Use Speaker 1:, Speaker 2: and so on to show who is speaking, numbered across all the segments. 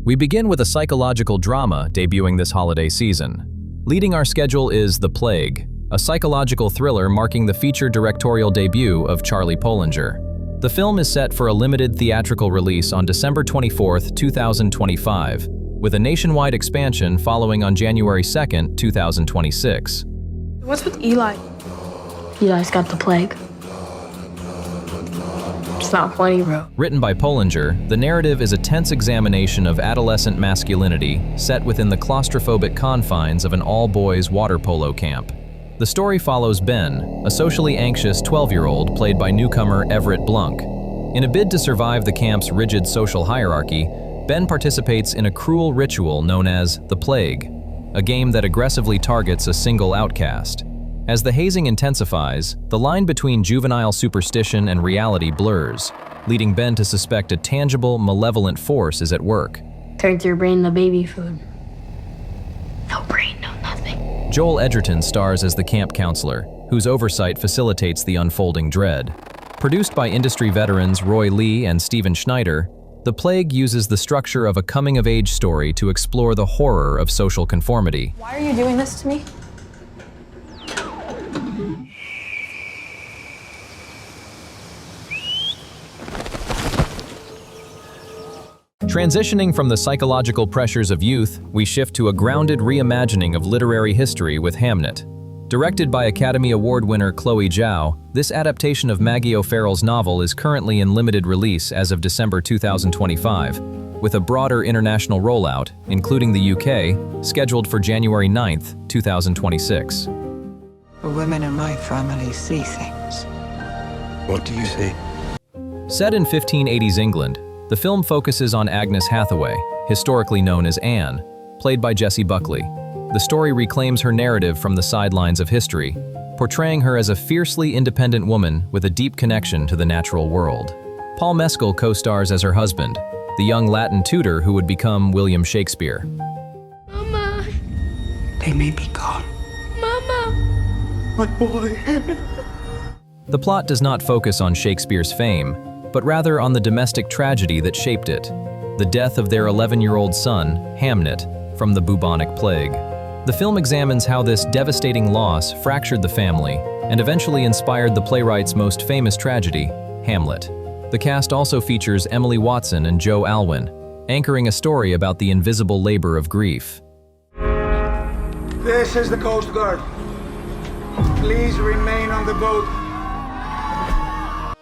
Speaker 1: We begin with a psychological drama debuting this holiday season. Leading our schedule is The Plague, a psychological thriller marking the feature directorial debut of Charlie Pollinger. The film is set for a limited theatrical release on December 24, 2025, with a nationwide expansion following on January 2, 2026.
Speaker 2: What's with Eli?
Speaker 3: Eli's got the plague. It's not funny, bro.
Speaker 1: Written by Pollinger, the narrative is a tense examination of adolescent masculinity set within the claustrophobic confines of an all-boys water polo camp. The story follows Ben, a socially anxious 12-year-old played by newcomer Everett Blunk. In a bid to survive the camp's rigid social hierarchy, Ben participates in a cruel ritual known as the Plague, a game that aggressively targets a single outcast. As the hazing intensifies, the line between juvenile superstition and reality blurs, leading Ben to suspect a tangible, malevolent force is at work.
Speaker 3: Turns your brain into baby food. No brain, no nothing.
Speaker 1: Joel Edgerton stars as the camp counselor, whose oversight facilitates the unfolding dread. Produced by industry veterans Roy Lee and Steven Schneider, The Plague uses the structure of a coming-of-age story to explore the horror of social conformity.
Speaker 2: Why are you doing this to me?
Speaker 1: Transitioning from the psychological pressures of youth, we shift to a grounded reimagining of literary history with Hamnet. Directed by Academy Award winner Chloe Zhao, this adaptation of Maggie O'Farrell's novel is currently in limited release as of December 2025, with a broader international rollout, including the UK, scheduled for January 9, 2026.
Speaker 4: The women in my family see things.
Speaker 5: What do you see?
Speaker 1: Set in 1580s England, the film focuses on Agnes Hathaway, historically known as Anne, played by Jessie Buckley. The story reclaims her narrative from the sidelines of history, portraying her as a fiercely independent woman with a deep connection to the natural world. Paul Mescal co-stars as her husband, the young Latin tutor who would become William Shakespeare.
Speaker 2: Mama!
Speaker 4: They may be gone.
Speaker 2: Mama!
Speaker 4: My boy.
Speaker 1: The plot does not focus on Shakespeare's fame, but rather on the domestic tragedy that shaped it, the death of their 11-year-old son, Hamnet, from the bubonic plague. The film examines how this devastating loss fractured the family and eventually inspired the playwright's most famous tragedy, Hamlet. The cast also features Emily Watson and Joe Alwyn, anchoring a story about the invisible labor of grief.
Speaker 6: This is the Coast Guard. Please remain on the boat.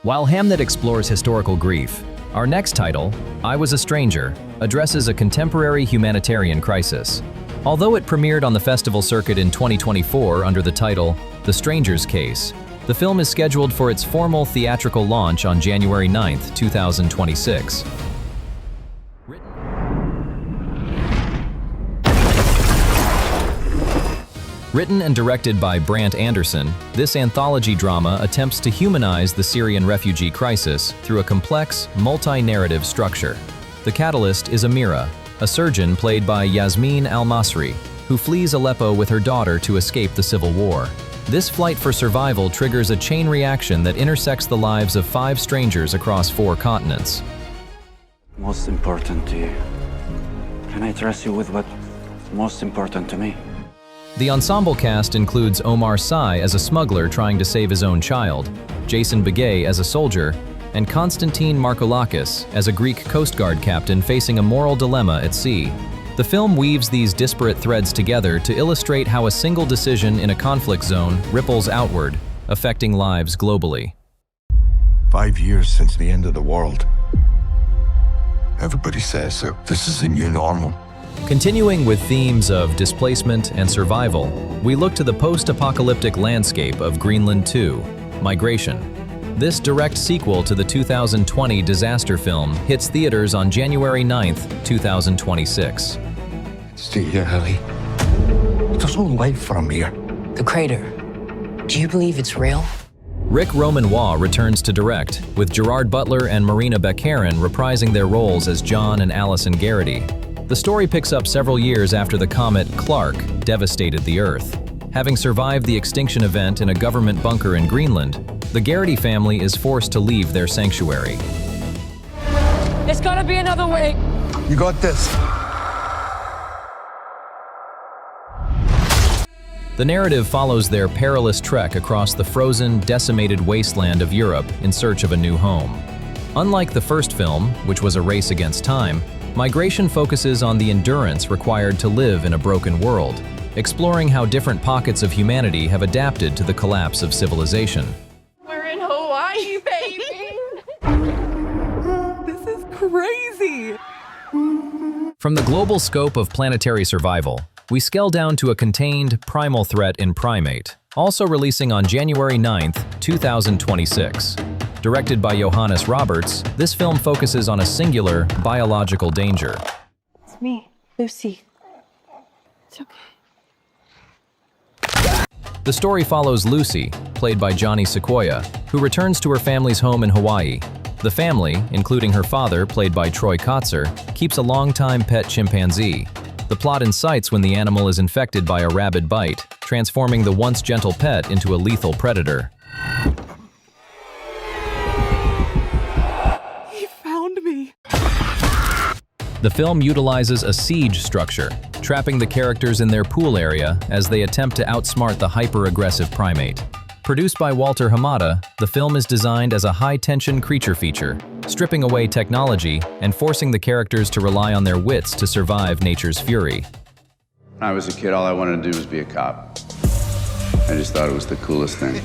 Speaker 1: While Hamnet explores historical grief, our next title, I Was a Stranger, addresses a contemporary humanitarian crisis. Although it premiered on the festival circuit in 2024 under the title The Stranger's Case, the film is scheduled for its formal theatrical launch on January 9, 2026. Written and directed by Brant Anderson, this anthology drama attempts to humanize the Syrian refugee crisis through a complex, multi-narrative structure. The catalyst is Amira, a surgeon played by Yasmin Al-Masri, who flees Aleppo with her daughter to escape the civil war. This flight for survival triggers a chain reaction that intersects the lives of 5 strangers across 4 continents.
Speaker 7: Most important to you. Can I trust you with what's most important to me?
Speaker 1: The ensemble cast includes Omar Sy as a smuggler trying to save his own child, Jason Begay as a soldier, and Konstantin Markoulakis as a Greek Coast Guard captain facing a moral dilemma at sea. The film weaves these disparate threads together to illustrate how a single decision in a conflict zone ripples outward, affecting lives globally.
Speaker 5: 5 years since the end of the world. Everybody says so. This is the new normal.
Speaker 1: Continuing with themes of displacement and survival, we look to the post-apocalyptic landscape of Greenland 2, Migration. This direct sequel to the 2020 disaster film hits theaters on January 9, 2026.
Speaker 5: It's too early. There's no life from here.
Speaker 8: The crater. Do you believe it's real?
Speaker 1: Rick Romanois returns to direct, with Gerard Butler and Marina Baccarin reprising their roles as John and Allison Garrity. The story picks up several years after the comet Clark devastated the Earth. Having survived the extinction event in a government bunker in Greenland, the Garrity family is forced to leave their sanctuary.
Speaker 2: There's gotta be another way.
Speaker 6: You got this.
Speaker 1: The narrative follows their perilous trek across the frozen, decimated wasteland of Europe in search of a new home. Unlike the first film, which was a race against time, Migration focuses on the endurance required to live in a broken world, exploring how different pockets of humanity have adapted to the collapse of civilization.
Speaker 2: We're in Hawaii, baby.
Speaker 9: This is crazy.
Speaker 1: From the global scope of planetary survival, we scale down to a contained, primal threat in Primate, also releasing on January 9th, 2026. Directed by Johannes Roberts, this film focuses on a singular, biological danger.
Speaker 2: It's me, Lucy. It's okay.
Speaker 1: The story follows Lucy, played by Johnny Sequoia, who returns to her family's home in Hawaii. The family, including her father, played by Troy Kotzer, keeps a longtime pet chimpanzee. The plot incites when the animal is infected by a rabid bite, transforming the once gentle pet into a lethal predator.
Speaker 9: He found me.
Speaker 1: The film utilizes a siege structure, trapping the characters in their pool area as they attempt to outsmart the hyper-aggressive primate. Produced by Walter Hamada, the film is designed as a high-tension creature feature, stripping away technology and forcing the characters to rely on their wits to survive nature's fury.
Speaker 10: When I was a kid, all I wanted to do was be a cop. I just thought it was the coolest thing.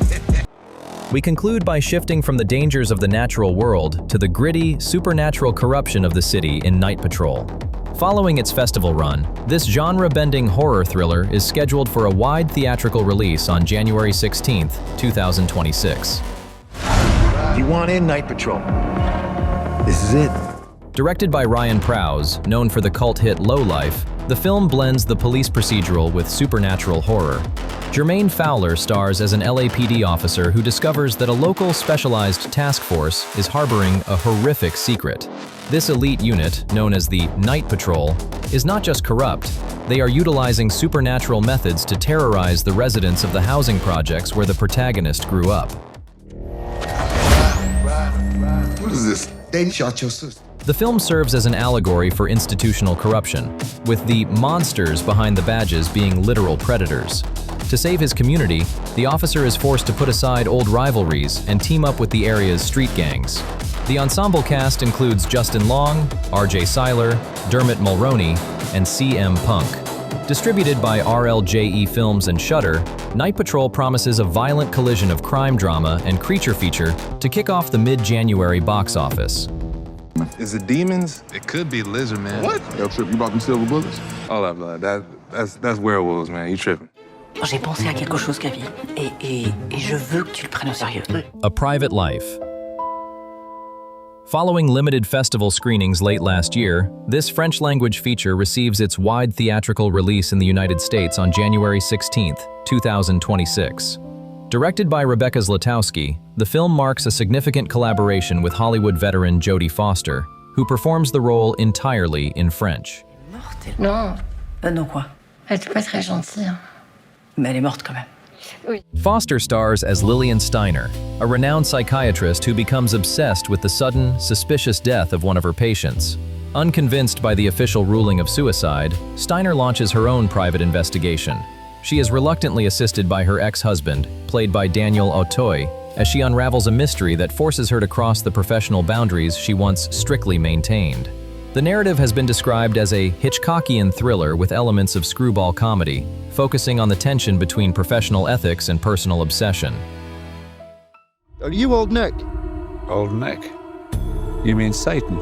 Speaker 1: We conclude by shifting from the dangers of the natural world to the gritty, supernatural corruption of the city in Night Patrol. Following its festival run, this genre-bending horror thriller is scheduled for a wide theatrical release on January 16th, 2026.
Speaker 6: You want in, Night Patrol? This is it.
Speaker 1: Directed by Ryan Prowse, known for the cult hit Low Life, the film blends the police procedural with supernatural horror. Jermaine Fowler stars as an LAPD officer who discovers that a local specialized task force is harboring a horrific secret. This elite unit, known as the Night Patrol, is not just corrupt, they are utilizing supernatural methods to terrorize the residents of the housing projects where the protagonist grew up.
Speaker 6: What is this? They shot your sister.
Speaker 1: The film serves as an allegory for institutional corruption, with the monsters behind the badges being literal predators. To save his community, the officer is forced to put aside old rivalries and team up with the area's street gangs. The ensemble cast includes Justin Long, RJ Seiler, Dermot Mulroney, and CM Punk. Distributed by RLJE Films and Shudder, Night Patrol promises a violent collision of crime drama and creature feature to kick off the mid-January box office.
Speaker 11: Is it demons? It could be lizard, man.
Speaker 6: What? Yo, Trip, you brought them silver bullets?
Speaker 11: All that blood. That's werewolves, man. You tripping.
Speaker 8: J'ai pensé à quelque chose, Gavi, et je veux que tu le prennes au sérieux.
Speaker 1: A Private Life. Following limited festival screenings late last year, this French-language feature receives its wide theatrical release in the United States on January 16th, 2026. Directed by Rebecca Zlotowski, the film marks a significant collaboration with Hollywood veteran Jodie Foster, who performs the role entirely in French.
Speaker 3: Non,
Speaker 8: Non quoi?
Speaker 3: elle était pas très gentille.
Speaker 8: Mais elle est morte quand même.
Speaker 1: Foster stars as Lillian Steiner, a renowned psychiatrist who becomes obsessed with the sudden, suspicious death of one of her patients. Unconvinced by the official ruling of suicide, Steiner launches her own private investigation. She is reluctantly assisted by her ex-husband, played by Daniel Auteuil, as she unravels a mystery that forces her to cross the professional boundaries she once strictly maintained. The narrative has been described as a Hitchcockian thriller with elements of screwball comedy, focusing on the tension between professional ethics and personal obsession.
Speaker 6: Are you Old Nick?
Speaker 10: Old Nick? You mean Satan?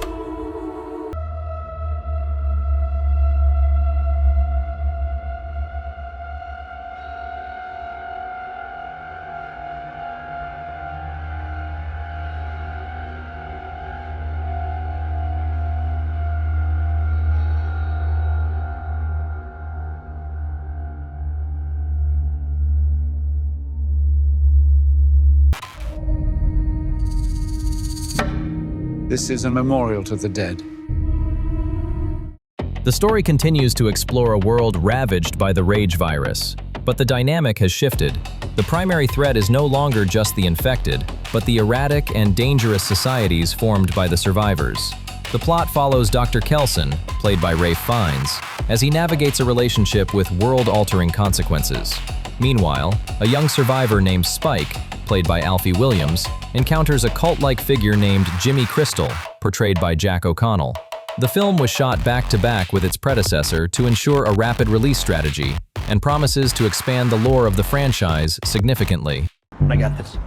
Speaker 5: This is a memorial to the dead.
Speaker 1: The story continues to explore a world ravaged by the rage virus, but the dynamic has shifted. The primary threat is no longer just the infected, but the erratic and dangerous societies formed by the survivors. The plot follows Dr. Kelson, played by Ralph Fiennes, as he navigates a relationship with world-altering consequences. Meanwhile, a young survivor named Spike, played by Alfie Williams, encounters a cult-like figure named Jimmy Crystal, portrayed by Jack O'Connell. The film was shot back-to-back with its predecessor to ensure a rapid release strategy, and promises to expand the lore of the franchise significantly.
Speaker 5: I got this.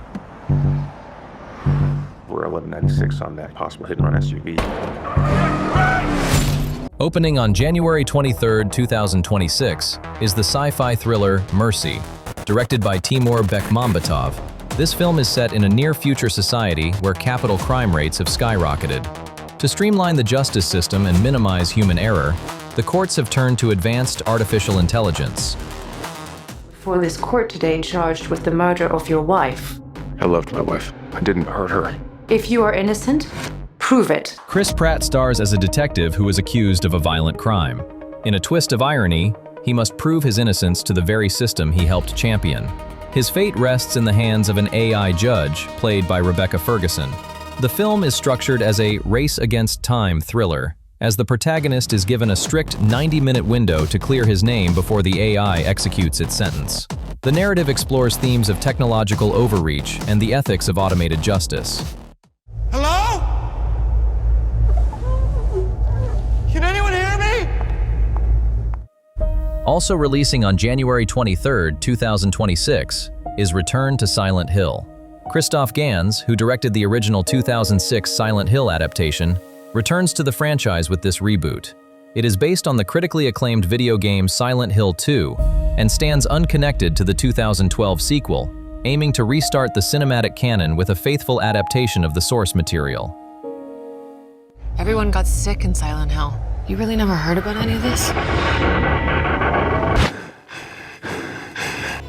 Speaker 5: We're 1196 on that possible hit-and-run SUV.
Speaker 1: Opening on January 23, 2026, is the sci-fi thriller Mercy. Directed by Timur Bekmambetov, this film is set in a near-future society where capital crime rates have skyrocketed. To streamline the justice system and minimize human error, the courts have turned to advanced artificial intelligence.
Speaker 12: For this court today charged with the murder of your wife.
Speaker 5: I loved my wife. I didn't hurt her.
Speaker 12: If you are innocent, prove it.
Speaker 1: Chris Pratt stars as a detective who is accused of a violent crime. In a twist of irony, he must prove his innocence to the very system he helped champion. His fate rests in the hands of an AI judge, played by Rebecca Ferguson. The film is structured as a race-against-time thriller, as the protagonist is given a strict 90-minute window to clear his name before the AI executes its sentence. The narrative explores themes of technological overreach and the ethics of automated justice.
Speaker 9: Hello? Can anyone hear me?
Speaker 1: Also releasing on January 23, 2026, is Return to Silent Hill. Christoph Gans, who directed the original 2006 Silent Hill adaptation, returns to the franchise with this reboot. It is based on the critically acclaimed video game Silent Hill 2 and stands unconnected to the 2012 sequel, aiming to restart the cinematic canon with a faithful adaptation of the source material.
Speaker 2: Everyone got sick in Silent Hill. You really never heard about any of this?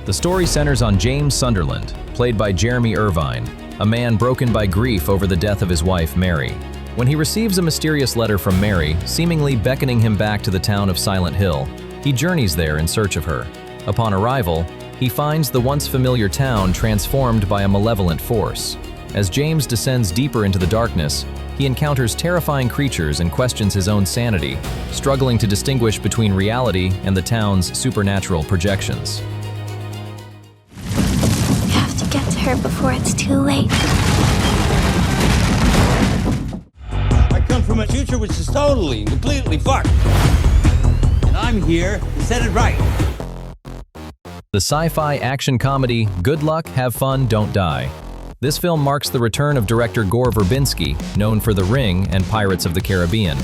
Speaker 1: The story centers on James Sunderland, played by Jeremy Irvine, a man broken by grief over the death of his wife, Mary. When he receives a mysterious letter from Mary, seemingly beckoning him back to the town of Silent Hill, he journeys there in search of her. Upon arrival, he finds the once familiar town transformed by a malevolent force. As James descends deeper into the darkness, he encounters terrifying creatures and questions his own sanity, struggling to distinguish between reality and the town's supernatural projections.
Speaker 3: You have to get to her before it's too late.
Speaker 13: I come from a future which is totally and completely fucked. And I'm here to set it right.
Speaker 1: The sci-fi action comedy Good Luck, Have Fun, Don't Die. This film marks the return of director Gore Verbinski, known for The Ring and Pirates of the Caribbean.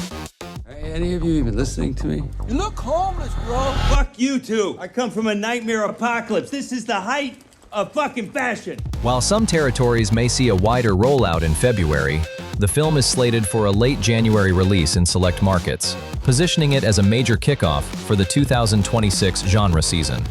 Speaker 13: Hey, any of you even listening to me? You look homeless, bro. Fuck you too. I come from a nightmare apocalypse. This is the height of fucking fashion.
Speaker 1: While some territories may see a wider rollout in February, the film is slated for a late January release in select markets, positioning it as a major kickoff for the 2026 genre season.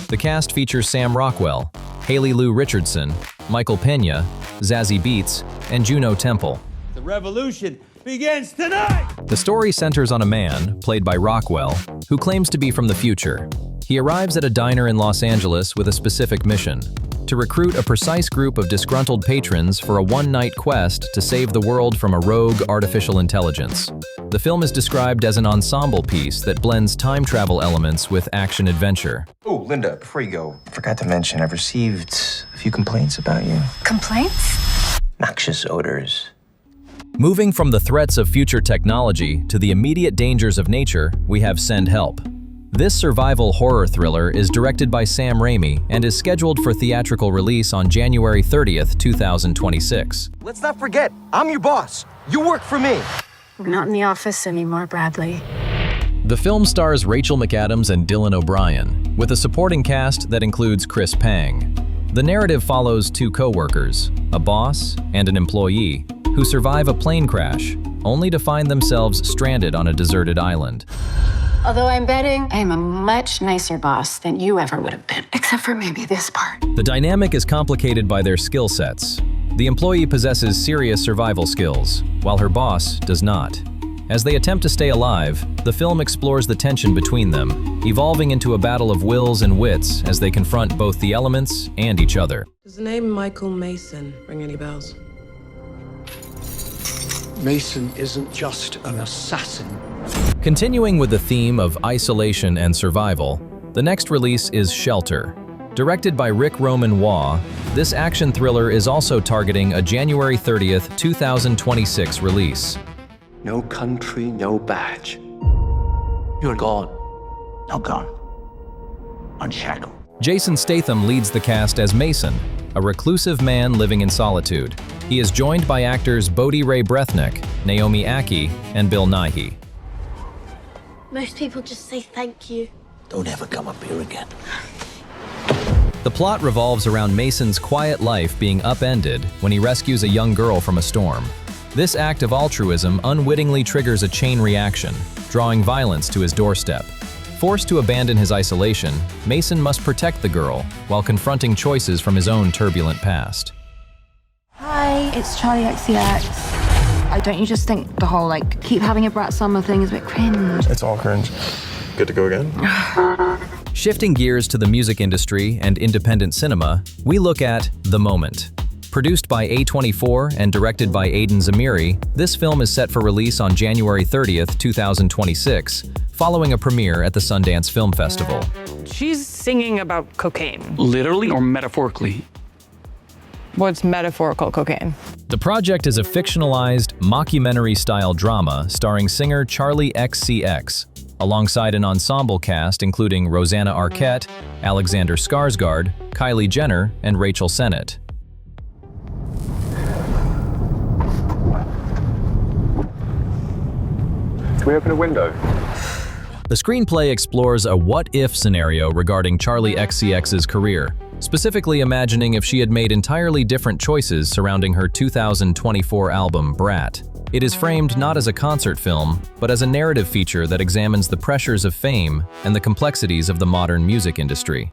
Speaker 1: The cast features Sam Rockwell, Haley Lou Richardson, Michael Pena, Zazie Beetz, and Juno Temple.
Speaker 13: The revolution begins tonight!
Speaker 1: The story centers on a man, played by Rockwell, who claims to be from the future. He arrives at a diner in Los Angeles with a specific mission: to recruit a precise group of disgruntled patrons for a one-night quest to save the world from a rogue artificial intelligence. The film is described as an ensemble piece that blends time travel elements with action-adventure.
Speaker 14: Oh, Linda, before you go, I forgot to mention I've received a few complaints about you.
Speaker 2: Complaints?
Speaker 14: Noxious odors.
Speaker 1: Moving from the threats of future technology to the immediate dangers of nature, we have Send Help. This survival horror thriller is directed by Sam Raimi and is scheduled for theatrical release on January 30th, 2026.
Speaker 14: Let's not forget, I'm your boss. You work for me.
Speaker 2: We're not in the office anymore, Bradley.
Speaker 1: The film stars Rachel McAdams and Dylan O'Brien, with a supporting cast that includes Chris Pang. The narrative follows two co-workers, a boss and an employee, who survive a plane crash, only to find themselves stranded on a deserted island.
Speaker 2: Although I'm betting I am a much nicer boss than you ever would have been, except for maybe this part.
Speaker 1: The dynamic is complicated by their skill sets. The employee possesses serious survival skills, while her boss does not. As they attempt to stay alive, the film explores the tension between them, evolving into a battle of wills and wits as they confront both the elements and each other.
Speaker 15: Does the name Michael Mason ring any bells? Mason isn't just an assassin.
Speaker 1: Continuing with the theme of isolation and survival, the next release is Shelter. Directed by Rick Roman Waugh, this action thriller is also targeting a January 30th, 2026 release.
Speaker 15: No country, no badge. You're gone.
Speaker 14: No gone. Unshackled.
Speaker 1: Jason Statham leads the cast as Mason, a reclusive man living in solitude. He is joined by actors Bodhi Ray Brethnick, Naomi Ackie, and Bill Nighy.
Speaker 3: Most people just say thank you.
Speaker 14: Don't ever come up here again.
Speaker 1: The plot revolves around Mason's quiet life being upended when he rescues a young girl from a storm. This act of altruism unwittingly triggers a chain reaction, drawing violence to his doorstep. Forced to abandon his isolation, Mason must protect the girl while confronting choices from his own turbulent past.
Speaker 3: Hi, it's Charlie XCX. Don't you just think the whole, keep having a brat summer thing is a bit cringe?
Speaker 16: It's all cringe. Good to go again?
Speaker 1: Shifting gears to the music industry and independent cinema, we look at The Moment. Produced by A24 and directed by Aiden Zamiri, this film is set for release on January 30th, 2026, following a premiere at the Sundance Film Festival.
Speaker 17: She's singing about cocaine.
Speaker 18: Literally or metaphorically?
Speaker 17: What's metaphorical cocaine?
Speaker 1: The project is a fictionalized, mockumentary-style drama starring singer Charlie XCX, alongside an ensemble cast including Rosanna Arquette, Alexander Skarsgård, Kylie Jenner, and Rachel Sennett.
Speaker 16: Can we open a window?
Speaker 1: The screenplay explores a what-if scenario regarding Charlie XCX's career, specifically imagining if she had made entirely different choices surrounding her 2024 album, Brat. It is framed not as a concert film, but as a narrative feature that examines the pressures of fame and the complexities of the modern music industry.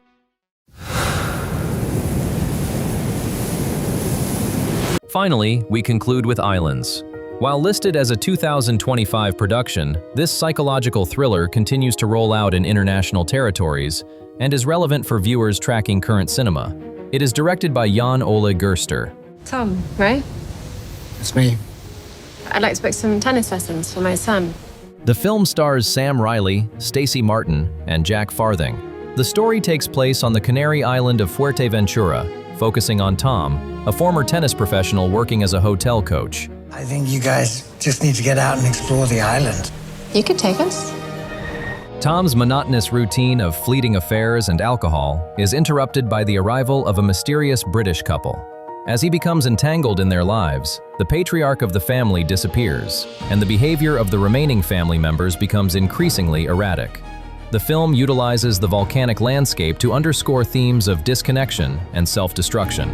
Speaker 1: Finally, we conclude with Islands. While listed as a 2025 production, this psychological thriller continues to roll out in international territories and is relevant for viewers tracking current cinema. It is directed by Jan Ole Gerster.
Speaker 2: Tom, right?
Speaker 4: It's me.
Speaker 2: I'd like to book some tennis lessons for my son.
Speaker 1: The film stars Sam Riley, Stacey Martin, and Jack Farthing. The story takes place on the Canary Island of Fuerteventura, focusing on Tom, a former tennis professional working as a hotel coach.
Speaker 4: I think you guys just need to get out and explore the island.
Speaker 2: You could take us.
Speaker 1: Tom's monotonous routine of fleeting affairs and alcohol is interrupted by the arrival of a mysterious British couple. As he becomes entangled in their lives, the patriarch of the family disappears, and the behavior of the remaining family members becomes increasingly erratic. The film utilizes the volcanic landscape to underscore themes of disconnection and self-destruction.